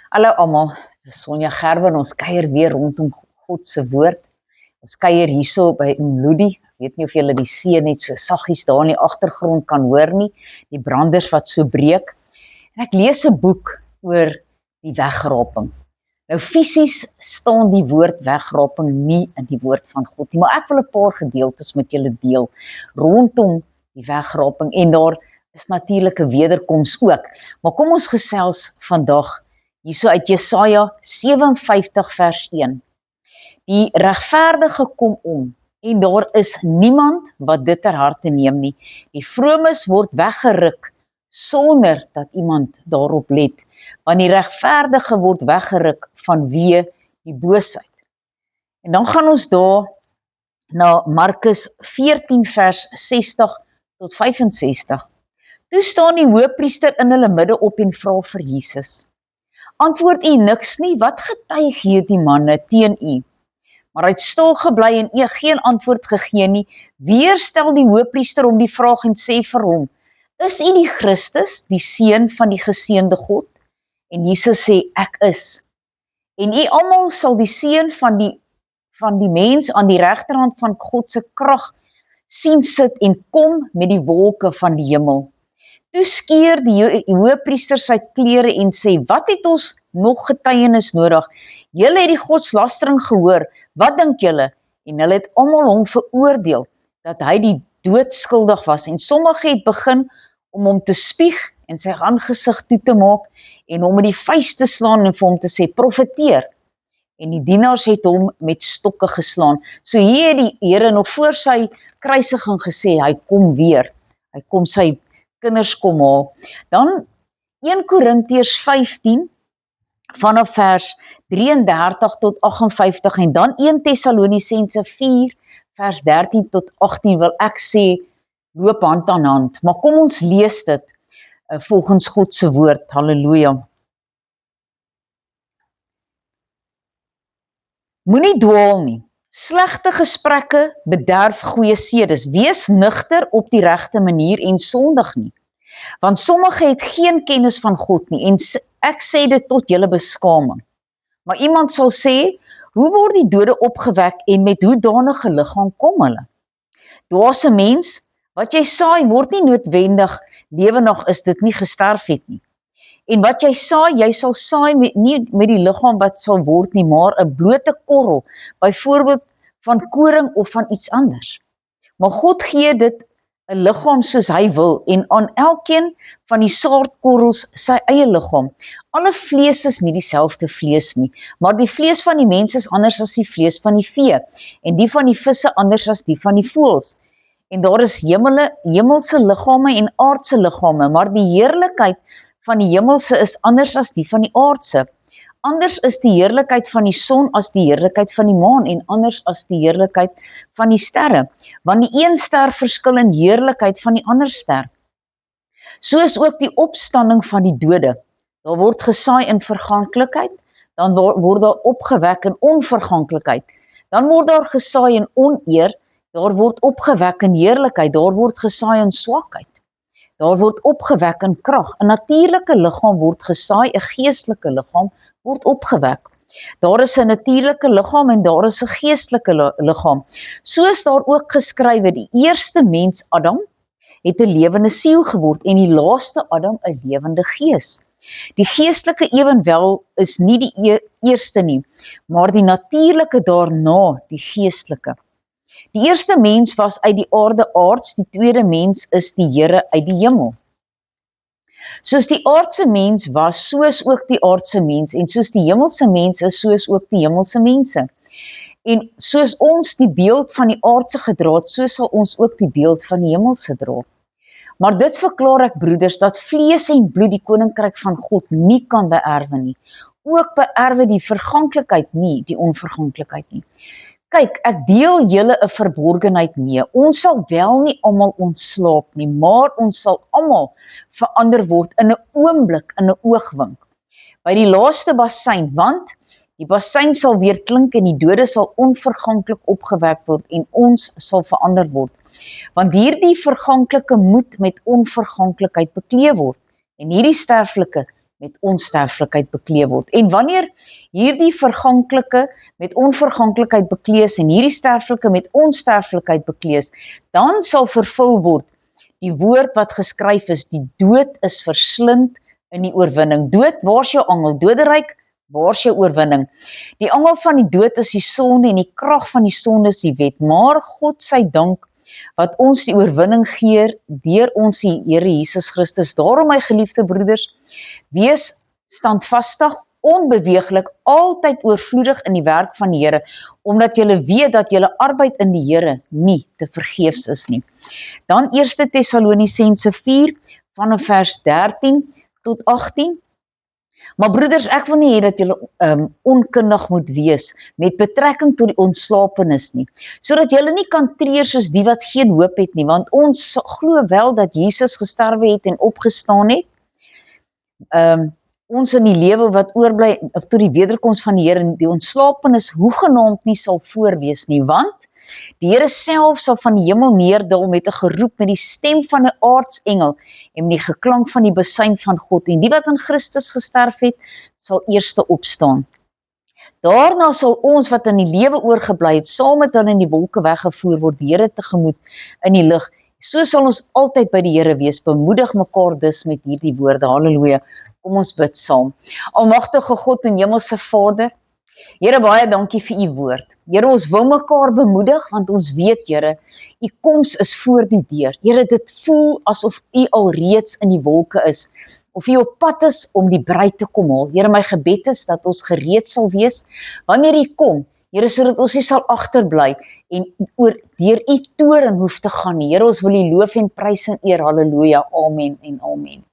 Hallo almal, dis Sonja Gerben, ons kuier weer rondom God se woord. Ons kuier hierso by Umludi. Ek weet nie of julle die see net so saggies daar in die agtergrond kan hoor nie, die branders wat so breek. En ek lees 'n boek oor die wegraping. Nou fisies staan die woord wegraping nie in die woord van God nie, maar ek wil 'n paar gedeeltes met julle deel rondom die wegraping en daar is natuurlik 'n wederkoms ook. Maar kom ons gesels vandag hierso uit Jesaja 57 vers 1. Die regverdige kom om en daar is niemand wat dit ter harte neem nie. Die vromes word weggeruk sonder dat iemand daarop let, want die regverdige word weggeruk vanweë die boosheid. En dan gaan ons daar na Markus 14 vers 60 tot 65. Toe staan die hoëpriester in hulle midde op en vra vir Jesus: Antwoord u niks nie, wat getuig hierdie manne teen u? Maar hy het stil gebly en geen antwoord gegee nie. Weer stel die hoëpriester hom die vraag en sê vir hom: Is u die Christus, die seun van die geseënde God? En Jesus sê: Ek is. En u almal sal die seun van die mens aan die regterhand van God se krag sien sit en kom met die wolke van die hemel. Toe skeur die hoëpriester sy klere en sê: Wat het ons nog getuienis nodig? Julle het die godslastering gehoor, wat dink julle? En hulle het almal hom veroordeel, dat hy die dood skuldig was. En sommige het begin om hom te spieg en sy aangesig toe te maak en hom met die vuis te slaan en vir hom te sê: Profeteer. En die dienaars het hom met stokke geslaan. So hier het die Here nog voor sy kruisiging gesê, hy kom weer. Hy kom sy kinders kom haal. Dan 1 Korintiërs 15 vanaf vers 33 tot 58 en dan 1 Tessalonisense 4 vers 13 tot 18 wil ek sê loop hand aan hand. Maar kom ons lees dit volgens God se woord. Halleluja. Moenie dwaal nie. Slegte gesprekke bederf goeie sedes. Wees nugter op die regte manier en sondig nie. Want sommige het geen kennis van God nie en ek sê dit tot julle beskaming. Maar iemand sal sê, hoe word die dode opgewek en met hoedanige liggaam kom hulle? Dwaase mens, wat jy saai word nie noodwendig lewendig is dit nie gesterf het nie. En wat jy saai, jy sal saai nie met die liggaam wat sal word nie, maar 'n blote korrel, byvoorbeeld van koring of van iets anders. Maar God gee dit 'n liggaam soos hy wil en aan elkeen van die saadkorrels sy eie liggaam. Alle vlees is nie dieselfde vlees nie, maar die vlees van die mens is anders as die vlees van die vee en die van die visse anders as die van die voëls. En daar is hemelse liggame en aardse liggame, maar die heerlikheid van die hemelse is anders as die van die aardse. Anders is die heerlikheid van die son as die heerlikheid van die maan en anders as die heerlikheid van die sterre, want die een ster verskil in heerlikheid van die ander ster. So is ook die opstanding van die dode. Daar word gesaai in verganklikheid, dan word daar opgewek in onverganklikheid. Dan word daar gesaai in oneer, daar word opgewek in heerlikheid, daar word gesaai in swakheid. Daar word opgewek in krag. 'n natuurlike liggaam word gesaai, 'n geestelike liggaam word opgewek. Daar is 'n natuurlike liggaam en daar is 'n geestelike liggaam. So is daar ook geskrywe, die eerste mens Adam het 'n lewende siel geword en die laaste Adam 'n lewende gees. Die geestelike ewenwel is nie die eerste nie, maar die natuurlike daarna die geestelike. Die eerste mens was uit die aarde aards, die tweede mens is die Here uit die hemel. Soos die aardse mens was, so is ook die aardse mens, en soos die hemelse mens is, so is ook die hemelse mense. En soos ons die beeld van die aardse gedra het, so sal ons ook die beeld van die hemelse dra. Maar dit verklaar ek, broeders, dat vlees en bloed die koninkryk van God nie kan beerwe nie. Ook beerwe die verganklikheid nie, die onverganklikheid nie. Kyk, ek deel julle 'n verborgenheid mee. Ons sal wel nie almal ontslaap nie, maar ons sal almal verander word in 'n oomblik, in 'n oogwink. By die laaste bassein, want die bassein sal weer klink en die dode sal onverganklik opgewek word en ons sal verander word. Want hierdie verganklike moet met onverganklikheid bekleed word en hierdie sterflike met onsterflikheid beklee word. En wanneer hierdie verganklike met onverganklikheid beklee is en hierdie sterflike met onsterflikheid beklee is, dan sal vervul word die woord wat geskryf is, die dood is verslind in die oorwinning. Dood, waar's jou angel? Doderyk, waar's jou oorwinning? Die angel van die dood is die sonde en die krag van die sonde is die wet. Maar God sy dank wat ons die oorwinning gee deur ons die Here Jesus Christus. Daarom my geliefde broeders, wees standvastig, onbeweeglik, altyd oorvloedig in die werk van die Here, omdat julle weet dat julle arbeid in die Here nie te vergeefs is nie. Dan 1 Tessalonisense 4 vanaf vers 13 tot 18. Maar broeders, ek wil nie hê dat julle onkundig moet wees met betrekking tot die ontslapenis nie, sodat julle nie kan treur soos die wat geen hoop het nie, want ons glo wel dat Jesus gesterwe het en opgestaan het, ons in die lewe wat oorbly tot die wederkoms van die Here, die ontslapenis hoegenaamd nie sal voorwees nie, want die Here self sal van die hemel neerdal met 'n geroep, met die stem van 'n aartsengel en met die geklank van die besuin van God, en die wat in Christus gesterf het, sal eerste opstaan. Daarna sal ons wat in die lewe oorgebly het, saam met hulle in die wolke weggevoer word, die Here tegemoet in die lug. So sal ons altyd by die Here wees. Bemoedig mekaar dus met hierdie woorde. Halleluja. Kom ons bid saam. Almagtige God en Hemelse Vader, Here, baie dankie vir u woord. Here, ons wil mekaar bemoedig, want ons weet, Here, u koms is voor die deur. Here, dit voel asof u alreeds in die wolke is, of u op pad is om die bruid te kom haal. Here, my gebed is dat ons gereed sal wees, wanneer u kom, Here, sodat ons nie sal agterbly en deur u toren hoef te gaan nie. Here, ons wil u loof en prys en eer. Halleluja, amen en amen.